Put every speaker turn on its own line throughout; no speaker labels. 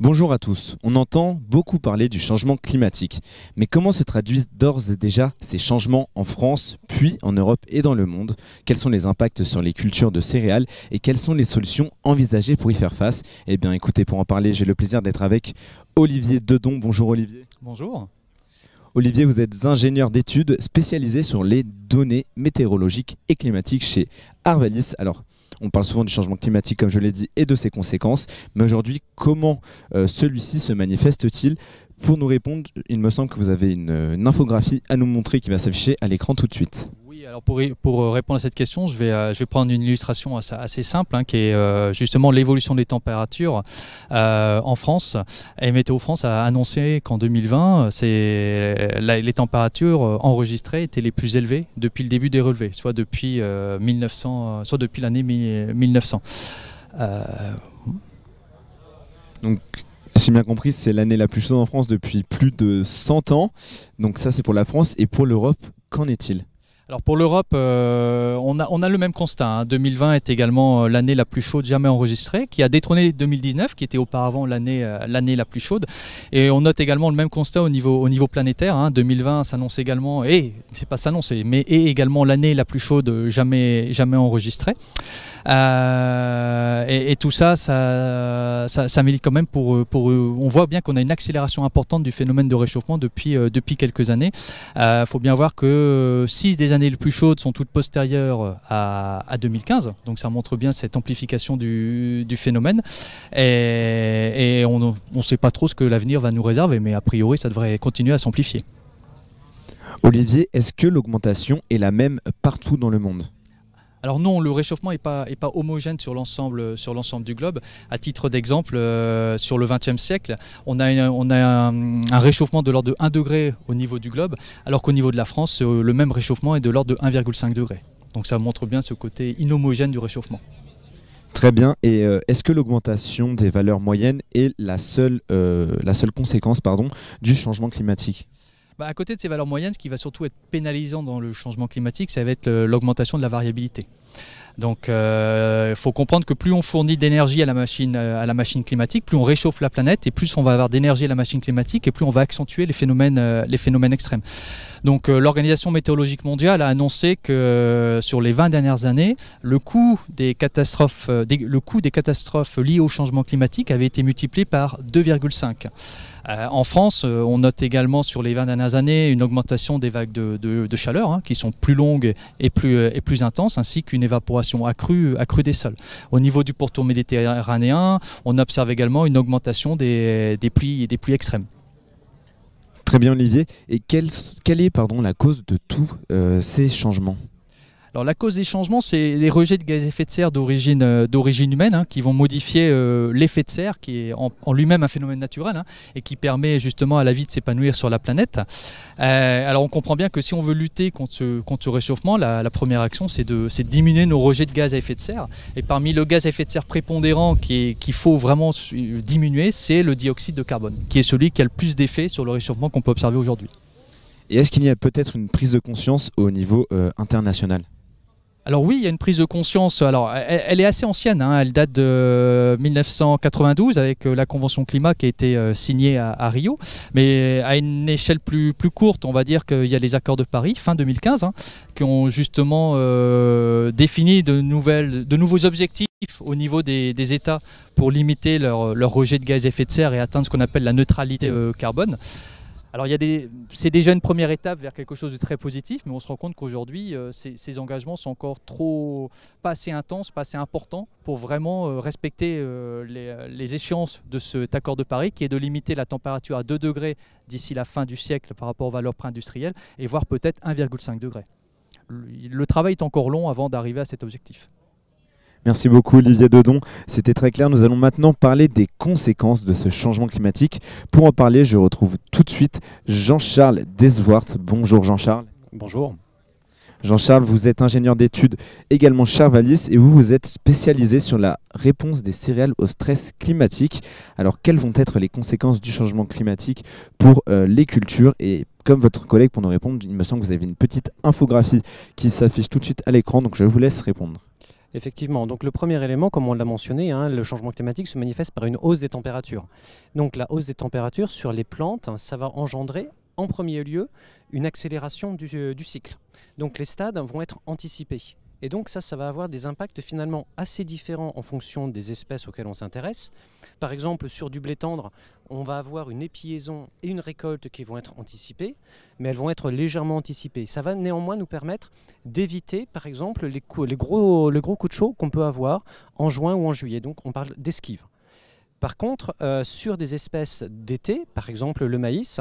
Bonjour à tous. On entend beaucoup parler du changement climatique. Mais comment se traduisent d'ores et déjà ces changements en France, puis en Europe et dans le monde? Quels sont les impacts sur les cultures de céréales et quelles sont les solutions envisagées pour y faire face? Eh bien écoutez, pour en parler, j'ai le plaisir d'être avec Olivier Dedon. Bonjour Olivier.
Bonjour.
Olivier, vous êtes ingénieur d'études spécialisé sur les données météorologiques et climatiques chez Arvalis. Alors, on parle souvent du changement climatique, comme je l'ai dit, et de ses conséquences. Mais aujourd'hui, comment celui-ci se manifeste-t-il? Pour nous répondre, il me semble que vous avez une infographie à nous montrer qui va s'afficher à l'écran tout de suite.
Oui, alors pour répondre à cette question, je vais prendre une illustration assez simple, qui est justement l'évolution des températures en France. Et Météo France a annoncé qu'en 2020, les températures enregistrées étaient les plus élevées depuis le début des relevés, soit depuis l'année 1900.
Donc, si j'ai bien compris, c'est l'année la plus chaude en France depuis plus de 100 ans. Donc ça, c'est pour la France. Et pour l'Europe, qu'en est-il ?
Alors pour l'Europe, on a le même constat. 2020 est également l'année la plus chaude jamais enregistrée, qui a détrôné 2019, qui était auparavant l'année la plus chaude. Et on note également le même constat au niveau planétaire. 2020 s'annonce également, et c'est pas s'annoncer, mais est également l'année la plus chaude jamais enregistrée. Et tout ça milite quand même on voit bien qu'on a une accélération importante du phénomène de réchauffement depuis quelques années. Faut bien voir que 6 des années les plus chaudes sont toutes postérieures à 2015, donc ça montre bien cette amplification du phénomène. Et on ne sait pas trop ce que l'avenir va nous réserver, mais a priori ça devrait continuer à s'amplifier.
Olivier, est-ce que l'augmentation est la même partout dans le monde ?
Alors non, le réchauffement n'est pas homogène sur l'ensemble du globe. À titre d'exemple, sur le XXe siècle, on a un réchauffement de l'ordre de 1 degré au niveau du globe, alors qu'au niveau de la France, le même réchauffement est de l'ordre de 1,5 degré. Donc ça montre bien ce côté inhomogène du réchauffement.
Très bien. Et est-ce que l'augmentation des valeurs moyennes est la seule conséquence du changement climatique ?
À côté de ces valeurs moyennes, ce qui va surtout être pénalisant dans le changement climatique, ça va être l'augmentation de la variabilité. Donc il faut comprendre que plus on fournit d'énergie à la machine climatique, plus on réchauffe la planète et plus on va avoir d'énergie à la machine climatique et plus on va accentuer les phénomènes extrêmes. Donc l'Organisation météorologique mondiale a annoncé que sur les 20 dernières années, le coût des catastrophes liées au changement climatique avait été multiplié par 2,5. En France, on note également sur les 20 dernières années une augmentation des vagues de chaleur qui sont plus longues et plus intenses, ainsi qu'une évaporation accrue des sols. Au niveau du pourtour méditerranéen, on observe également une augmentation des pluies extrêmes.
Très bien Olivier. Et quelle est la cause de tous ces changements ?
Alors la cause des changements, c'est les rejets de gaz à effet de serre d'origine humaine qui vont modifier l'effet de serre qui est en lui-même un phénomène naturel et qui permet justement à la vie de s'épanouir sur la planète. Alors on comprend bien que si on veut lutter contre ce réchauffement, la première action c'est de diminuer nos rejets de gaz à effet de serre. Et parmi le gaz à effet de serre prépondérant qu'il faut vraiment diminuer, c'est le dioxyde de carbone, qui est celui qui a le plus d'effet sur le réchauffement qu'on peut observer aujourd'hui.
Et est-ce qu'il y a peut-être une prise de conscience au niveau international ?
Alors oui, il y a une prise de conscience. Alors, elle est assez ancienne, elle date de 1992 avec la Convention climat qui a été signée à Rio. Mais à une échelle plus courte, on va dire qu'il y a les accords de Paris, fin 2015, qui ont justement défini de nouveaux objectifs au niveau des États pour limiter leur rejet de gaz à effet de serre et atteindre ce qu'on appelle la neutralité carbone. Alors c'est déjà une première étape vers quelque chose de très positif, mais on se rend compte qu'aujourd'hui, ces engagements sont encore pas assez intenses, pas assez importants pour vraiment respecter les échéances de cet accord de Paris, qui est de limiter la température à 2 degrés d'ici la fin du siècle par rapport aux valeurs pré-industrielles, et voire peut-être 1,5 degré. Le travail est encore long avant d'arriver à cet objectif.
Merci beaucoup Olivier Dedon, c'était très clair. Nous allons maintenant parler des conséquences de ce changement climatique. Pour en parler, je retrouve tout de suite Jean-Charles Desvoort. Bonjour Jean-Charles.
Bonjour.
Jean-Charles, vous êtes ingénieur d'études également chez Arvalis et vous êtes spécialisé sur la réponse des céréales au stress climatique. Alors quelles vont être les conséquences du changement climatique pour les cultures? Et comme votre collègue pour nous répondre, il me semble que vous avez une petite infographie qui s'affiche tout de suite à l'écran, donc je vous laisse répondre.
Effectivement, donc le premier élément, comme on l'a mentionné, hein, le changement climatique se manifeste par une hausse des températures. Donc la hausse des températures sur les plantes, ça va engendrer en premier lieu une accélération du cycle. Donc les stades vont être anticipés. Et donc ça va avoir des impacts finalement assez différents en fonction des espèces auxquelles on s'intéresse. Par exemple, sur du blé tendre, on va avoir une épiaison et une récolte qui vont être anticipées, mais elles vont être légèrement anticipées. Ça va néanmoins nous permettre d'éviter, par exemple, les gros coups de chaud qu'on peut avoir en juin ou en juillet. Donc on parle d'esquive. Par contre, sur des espèces d'été, par exemple le maïs,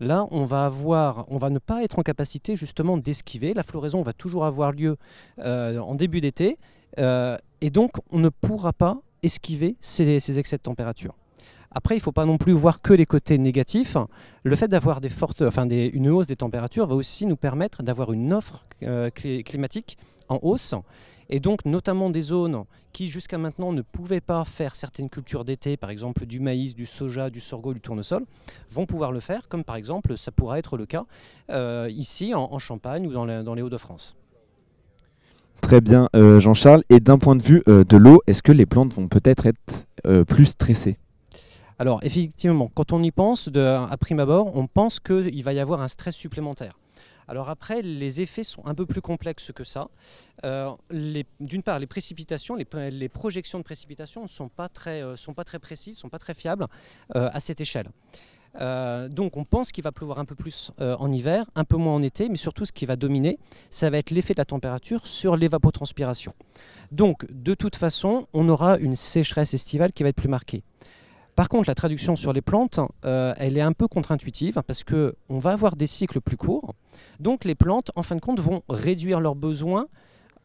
là on va ne pas être en capacité justement d'esquiver. La floraison va toujours avoir lieu en début d'été et donc on ne pourra pas esquiver ces excès de température. Après, il ne faut pas non plus voir que les côtés négatifs. Le fait d'avoir une hausse des températures va aussi nous permettre d'avoir une offre climatique en hausse. Et donc notamment des zones qui jusqu'à maintenant ne pouvaient pas faire certaines cultures d'été, par exemple du maïs, du soja, du sorgho, du tournesol, vont pouvoir le faire, comme par exemple ça pourra être le cas ici en Champagne ou dans les Hauts-de-France.
Très bien Jean-Charles, et d'un point de vue de l'eau, est-ce que les plantes vont peut-être être plus stressées ?
Alors effectivement, quand on y pense, à prime abord, on pense qu'il va y avoir un stress supplémentaire. Alors après, les effets sont un peu plus complexes que ça. D'une part, les précipitations, les projections de précipitations ne sont pas très précises, ne sont pas très fiables à cette échelle. Donc on pense qu'il va pleuvoir un peu plus en hiver, un peu moins en été, mais surtout ce qui va dominer, ça va être l'effet de la température sur l'évapotranspiration. Donc de toute façon, on aura une sécheresse estivale qui va être plus marquée. Par contre, la traduction sur les plantes, elle est un peu contre-intuitive parce qu'on va avoir des cycles plus courts. Donc les plantes, en fin de compte, vont réduire leurs besoins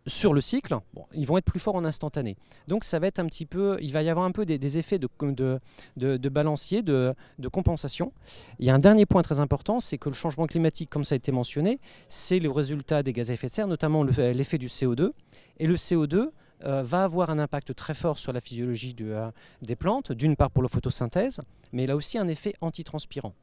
sur le cycle. Bon, ils vont être plus forts en instantané. Donc ça va être un petit peu, il va y avoir un peu des effets de balancier, de compensation. Il y a un dernier point très important, c'est que le changement climatique, comme ça a été mentionné, c'est le résultat des gaz à effet de serre, notamment l'effet du CO2. Et le CO2 va avoir un impact très fort sur la physiologie des plantes, d'une part pour la photosynthèse, mais il a aussi un effet antitranspirant.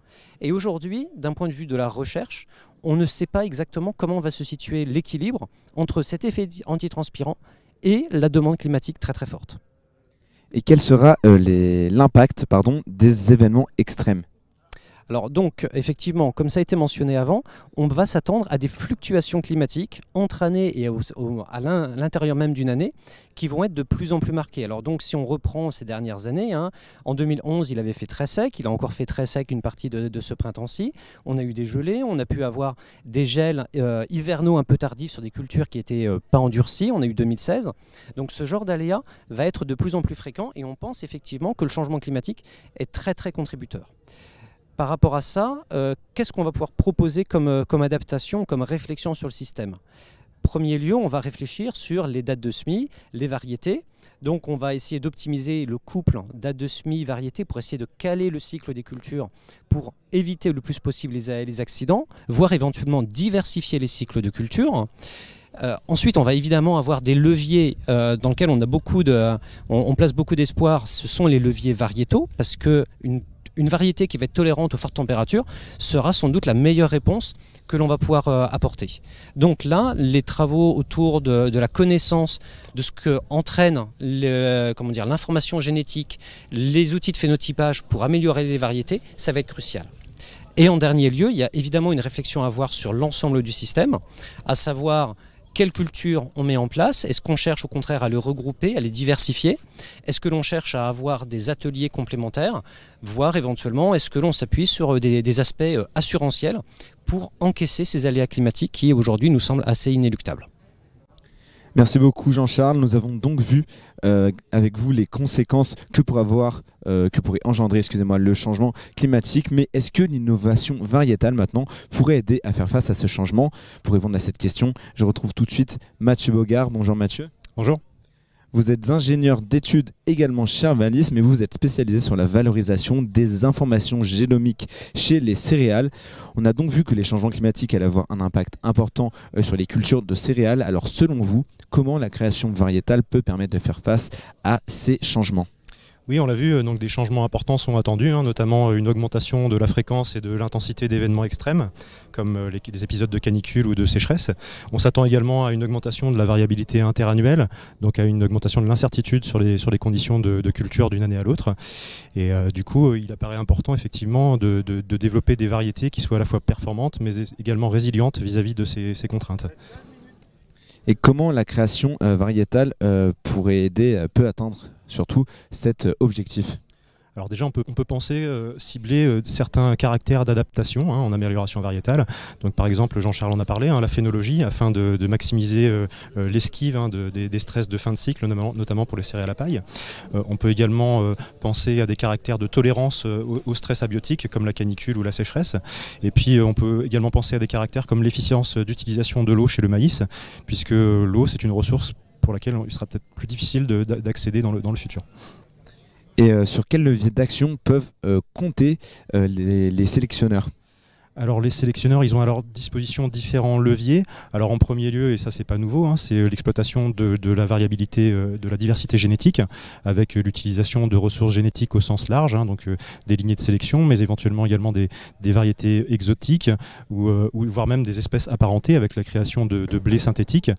Et aujourd'hui, d'un point de vue de la recherche, on ne sait pas exactement comment va se situer l'équilibre entre cet effet antitranspirant et la demande climatique très très forte.
Et quel sera l'impact des événements extrêmes ?
Alors donc, effectivement, comme ça a été mentionné avant, on va s'attendre à des fluctuations climatiques entre années et à l'intérieur même d'une année qui vont être de plus en plus marquées. Alors donc, si on reprend ces dernières années, hein, en 2011, il avait fait très sec, il a encore fait très sec une partie de ce printemps-ci. On a eu des gelées, on a pu avoir des gels hivernaux un peu tardifs sur des cultures qui n'étaient pas endurcies. On a eu 2016. Donc ce genre d'aléa va être de plus en plus fréquent et on pense effectivement que le changement climatique est très très contributeur. Par rapport à ça, qu'est-ce qu'on va pouvoir proposer comme adaptation, comme réflexion sur le système ? Premier lieu, on va réfléchir sur les dates de semis, les variétés. Donc on va essayer d'optimiser le couple date de semis, variété pour essayer de caler le cycle des cultures pour éviter le plus possible les accidents, voire éventuellement diversifier les cycles de culture. Ensuite, on va évidemment avoir des leviers dans lesquels on place beaucoup d'espoir. Ce sont les leviers variétaux, parce qu'une variété qui va être tolérante aux fortes températures sera sans doute la meilleure réponse que l'on va pouvoir apporter. Donc là, les travaux autour de la connaissance de ce que entraîne l'information génétique, les outils de phénotypage pour améliorer les variétés, ça va être crucial. Et en dernier lieu, il y a évidemment une réflexion à avoir sur l'ensemble du système, à savoir quelle culture on met en place. Est-ce qu'on cherche au contraire à les regrouper, à les diversifier? Est-ce que l'on cherche à avoir des ateliers complémentaires? Voire éventuellement, est-ce que l'on s'appuie sur des aspects assurantiels pour encaisser ces aléas climatiques qui aujourd'hui nous semblent assez inéluctables?
Merci beaucoup Jean-Charles. Nous avons donc vu avec vous les conséquences que pourrait engendrer le changement climatique. Mais est-ce que l'innovation variétale maintenant pourrait aider à faire face à ce changement? Pour répondre à cette question, je retrouve tout de suite Mathieu Bogard. Bonjour Mathieu.
Bonjour.
Vous êtes ingénieur d'études également chez Arvalis, mais vous êtes spécialisé sur la valorisation des informations génomiques chez les céréales. On a donc vu que les changements climatiques allaient avoir un impact important sur les cultures de céréales. Alors selon vous, comment la création variétale peut permettre de faire face à ces changements ?
Oui, on l'a vu, donc des changements importants sont attendus, notamment une augmentation de la fréquence et de l'intensité d'événements extrêmes, comme les épisodes de canicule ou de sécheresse. On s'attend également à une augmentation de la variabilité interannuelle, donc à une augmentation de l'incertitude sur les conditions de culture d'une année à l'autre. Et du coup, il apparaît important effectivement de développer des variétés qui soient à la fois performantes, mais également résilientes vis-à-vis de ces contraintes.
Et comment la création variétale pourrait aider, peut atteindre surtout cet objectif?
Alors déjà, on peut penser cibler certains caractères d'adaptation en amélioration variétale. Donc par exemple, Jean-Charles en a parlé, la phénologie, afin de maximiser l'esquive des stress de fin de cycle, notamment pour les céréales à paille. On peut également penser à des caractères de tolérance au stress abiotique, comme la canicule ou la sécheresse. Et puis on peut également penser à des caractères comme l'efficience d'utilisation de l'eau chez le maïs, puisque l'eau, c'est une ressource pour laquelle il sera peut-être plus difficile d'accéder dans le futur.
Et sur quels leviers d'action peuvent compter les sélectionneurs?
Alors les sélectionneurs, ils ont à leur disposition différents leviers. Alors en premier lieu, et ça c'est pas nouveau, c'est l'exploitation de la variabilité, de la diversité génétique, avec l'utilisation de ressources génétiques au sens large, donc des lignées de sélection, mais éventuellement également des variétés exotiques, ou voire même des espèces apparentées avec la création de blé synthétique.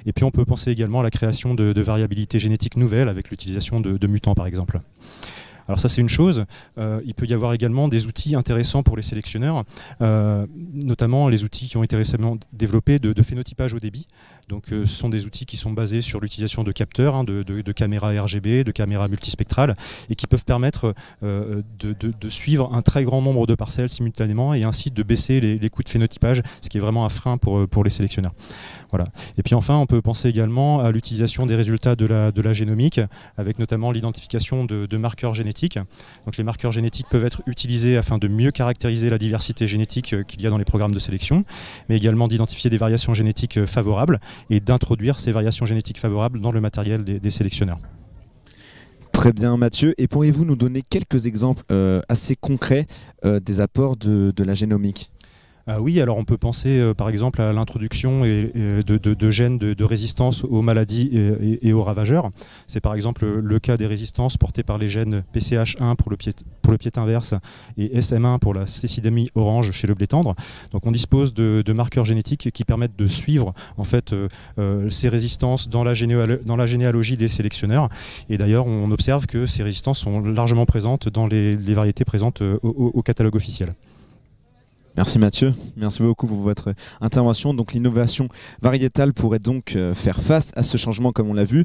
Et puis on peut penser également à la création de variabilités génétiques nouvelles avec l'utilisation de mutants par exemple. Alors ça c'est une chose, il peut y avoir également des outils intéressants pour les sélectionneurs, notamment les outils qui ont été récemment développés de phénotypage au débit. Donc ce sont des outils qui sont basés sur l'utilisation de capteurs, de caméras RGB, de caméras multispectrales, et qui peuvent permettre de suivre un très grand nombre de parcelles simultanément et ainsi de baisser les coûts de phénotypage, ce qui est vraiment un frein pour les sélectionneurs. Voilà. Et puis enfin, on peut penser également à l'utilisation des résultats de la génomique, avec notamment l'identification de marqueurs génétiques. Donc les marqueurs génétiques peuvent être utilisés afin de mieux caractériser la diversité génétique qu'il y a dans les programmes de sélection, mais également d'identifier des variations génétiques favorables et d'introduire ces variations génétiques favorables dans le matériel des sélectionneurs.
Très bien Mathieu, et pourriez-vous nous donner quelques exemples assez concrets des apports de la génomique ?
Oui, alors on peut penser par exemple à l'introduction de gènes de résistance aux maladies et aux ravageurs. C'est par exemple le cas des résistances portées par les gènes PCH1 pour le piétin verse et SM1 pour la cécidémie orange chez le blé tendre. Donc on dispose de marqueurs génétiques qui permettent de suivre en fait ces résistances dans la généalogie des sélectionneurs. Et d'ailleurs on observe que ces résistances sont largement présentes dans les variétés présentes au catalogue officiel.
Merci Mathieu, merci beaucoup pour votre intervention. Donc l'innovation variétale pourrait donc faire face à ce changement comme on l'a vu.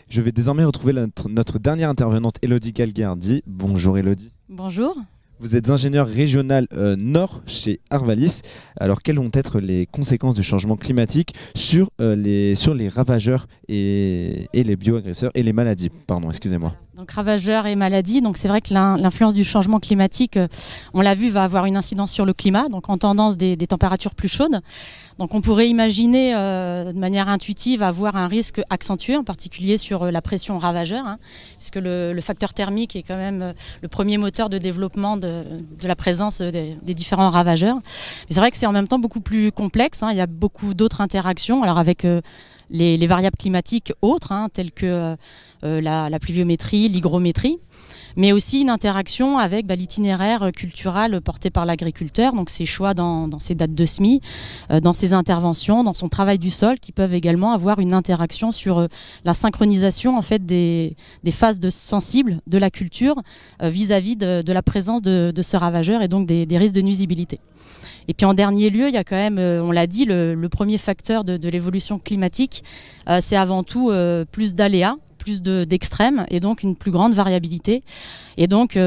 Je vais désormais retrouver notre dernière intervenante, Élodie Galgardi. Bonjour Élodie.
Bonjour.
Vous êtes ingénieur régional Nord chez Arvalis. Alors quelles vont être les conséquences du changement climatique sur les ravageurs et les bioagresseurs et les maladies? Pardon, excusez-moi.
Donc ravageurs et maladies, donc c'est vrai que l'influence du changement climatique, on l'a vu, va avoir une incidence sur le climat, donc en tendance des températures plus chaudes. Donc on pourrait imaginer de manière intuitive avoir un risque accentué, en particulier sur la pression ravageur, puisque le facteur thermique est quand même le premier moteur de développement de la présence des différents ravageurs. Mais c'est vrai que c'est en même temps beaucoup plus complexe, il y a beaucoup d'autres interactions, alors avec les variables climatiques autres, telles que la pluviométrie, l'hygrométrie, mais aussi une interaction avec l'itinéraire culturel porté par l'agriculteur, donc ses choix dans ses dates de semis, dans ses interventions, dans son travail du sol, qui peuvent également avoir une interaction sur la synchronisation en fait, des phases sensibles de la culture vis-à-vis de la présence de ce ravageur et donc des risques de nuisibilité. Et puis en dernier lieu, il y a quand même, on l'a dit, le premier facteur de l'évolution climatique, c'est avant tout plus d'aléas, plus d'extrêmes et donc une plus grande variabilité. Et donc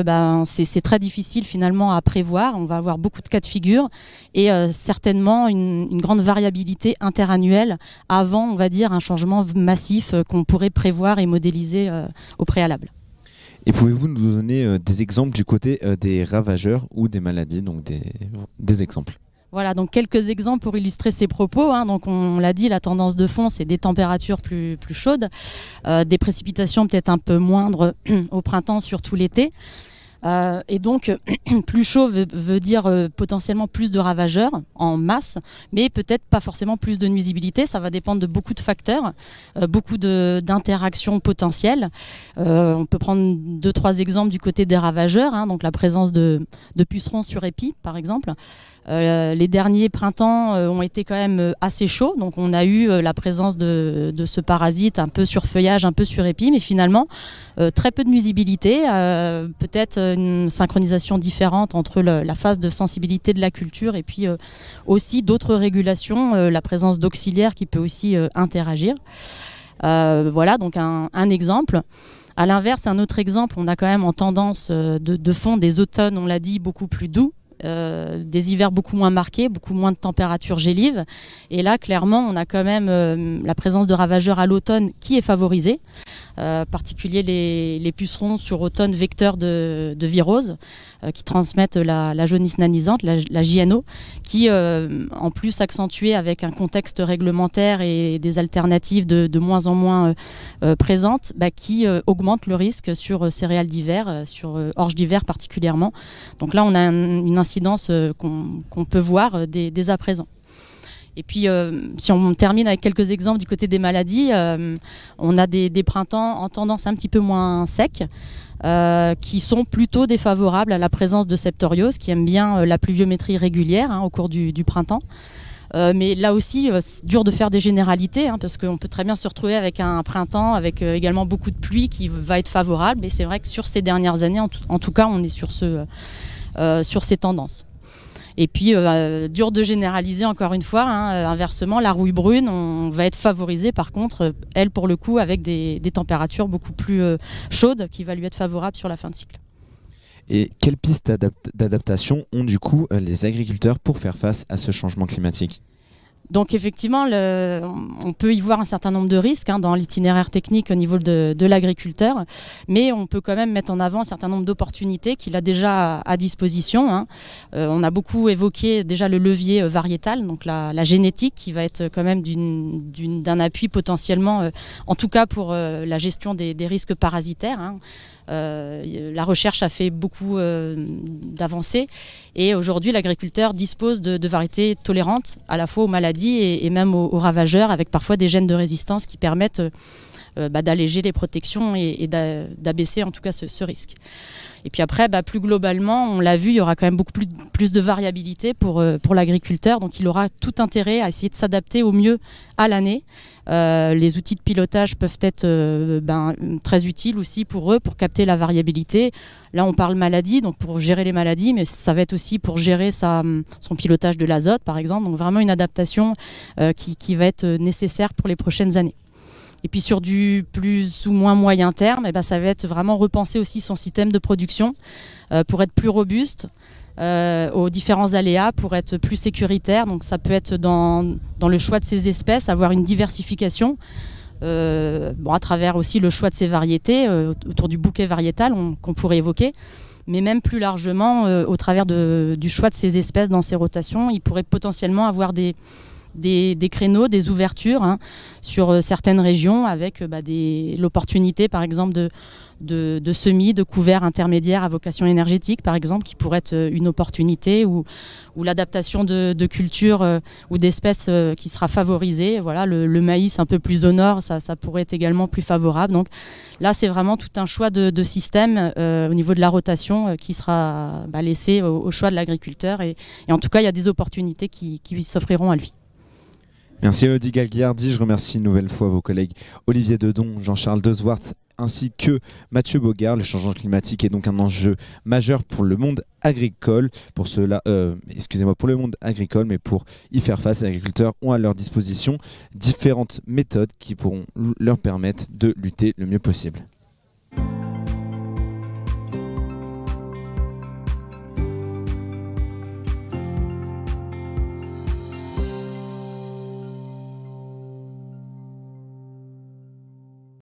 c'est très difficile finalement à prévoir. On va avoir beaucoup de cas de figure et certainement une grande variabilité interannuelle avant, on va dire, un changement massif qu'on pourrait prévoir et modéliser au préalable.
Et pouvez-vous nous donner des exemples du côté des ravageurs ou des maladies, donc des exemples?
Voilà, donc quelques exemples pour illustrer ces propos. Donc on l'a dit, la tendance de fond, c'est des températures plus chaudes, des précipitations peut-être un peu moindres au printemps, surtout l'été. Et donc, plus chaud veut dire potentiellement plus de ravageurs en masse, mais peut-être pas forcément plus de nuisibilité. Ça va dépendre de beaucoup de facteurs, beaucoup d'interactions potentielles. On peut prendre 2-3 exemples du côté des ravageurs, hein, donc la présence de pucerons sur épis, par exemple. Les derniers printemps ont été quand même assez chauds, donc on a eu la présence de ce parasite un peu sur feuillage, un peu sur épi, mais finalement très peu de nuisibilité, peut-être une synchronisation différente entre la phase de sensibilité de la culture et puis aussi d'autres régulations, la présence d'auxiliaires qui peut aussi interagir. Voilà donc un exemple. À l'inverse, un autre exemple, on a quand même en tendance de fond des automnes, on l'a dit, beaucoup plus doux. Des hivers beaucoup moins marqués, beaucoup moins de températures gélives. Et là, clairement, on a quand même la présence de ravageurs à l'automne qui est favorisée. En particulier les pucerons sur automne vecteurs de virose qui transmettent la jaunisse nanisante, la JNO, qui en plus accentuée avec un contexte réglementaire et des alternatives de moins en moins présentes, qui augmente le risque sur céréales d'hiver, sur orge d'hiver particulièrement. Donc là, on a une incidence qu'on peut voir dès à présent. Et puis, si on termine avec quelques exemples du côté des maladies, on a des printemps en tendance un petit peu moins secs, qui sont plutôt défavorables à la présence de septoriose, qui aiment bien la pluviométrie régulière au cours du printemps. Mais là aussi, c'est dur de faire des généralités, parce qu'on peut très bien se retrouver avec un printemps avec également beaucoup de pluie qui va être favorable. Mais c'est vrai que sur ces dernières années, en tout cas, on est sur ces tendances. Et puis, dur de généraliser encore une fois, inversement, la rouille brune, on va être favorisé par contre, elle pour le coup, avec des températures beaucoup plus chaudes qui va lui être favorable sur la fin de cycle.
Et quelles pistes d'adaptation ont du coup les agriculteurs pour faire face à ce changement climatique ?
Donc effectivement, on peut y voir un certain nombre de risques dans l'itinéraire technique au niveau de l'agriculteur, mais on peut quand même mettre en avant un certain nombre d'opportunités qu'il a déjà à disposition. On a beaucoup évoqué déjà le levier variétal, donc la génétique qui va être quand même d'un appui potentiellement, en tout cas pour la gestion des risques parasitaires. La recherche a fait beaucoup d'avancées et aujourd'hui l'agriculteur dispose de variétés tolérantes à la fois aux maladies et même aux ravageurs, avec parfois des gènes de résistance qui permettent d'alléger les protections et d'abaisser en tout cas ce risque. Et puis après, plus globalement, on l'a vu, il y aura quand même beaucoup plus de variabilité pour l'agriculteur, donc il aura tout intérêt à essayer de s'adapter au mieux à l'année. Les outils de pilotage peuvent être très utiles aussi pour eux, pour capter la variabilité. Là, on parle maladie, donc pour gérer les maladies, mais ça va être aussi pour gérer son pilotage de l'azote, par exemple. Donc vraiment une adaptation qui va être nécessaire pour les prochaines années. Et puis sur du plus ou moins moyen terme, ça va être vraiment repenser aussi son système de production pour être plus robuste aux différents aléas, pour être plus sécuritaire. Donc ça peut être dans le choix de ses espèces, avoir une diversification, à travers aussi le choix de ses variétés, autour du bouquet variétal qu'on pourrait évoquer. Mais même plus largement, au travers du choix de ses espèces dans ses rotations, il pourrait potentiellement avoir des créneaux, des ouvertures sur certaines régions avec l'opportunité par exemple de semis, de couverts intermédiaires à vocation énergétique par exemple, qui pourrait être une opportunité, ou l'adaptation de cultures ou d'espèces qui sera favorisée. Voilà, le maïs un peu plus au nord, ça pourrait être également plus favorable. Donc là c'est vraiment tout un choix de système au niveau de la rotation qui sera laissé au choix de l'agriculteur, et en tout cas il y a des opportunités qui s'offriront à lui.
Merci Elodie Gagliardi, je remercie une nouvelle fois vos collègues Olivier Dedon, Jean-Charles Dezwart ainsi que Mathieu Bogard. Le changement climatique est donc un enjeu majeur pour le monde agricole. Pour le monde agricole, mais pour y faire face, les agriculteurs ont à leur disposition différentes méthodes qui pourront leur permettre de lutter le mieux possible.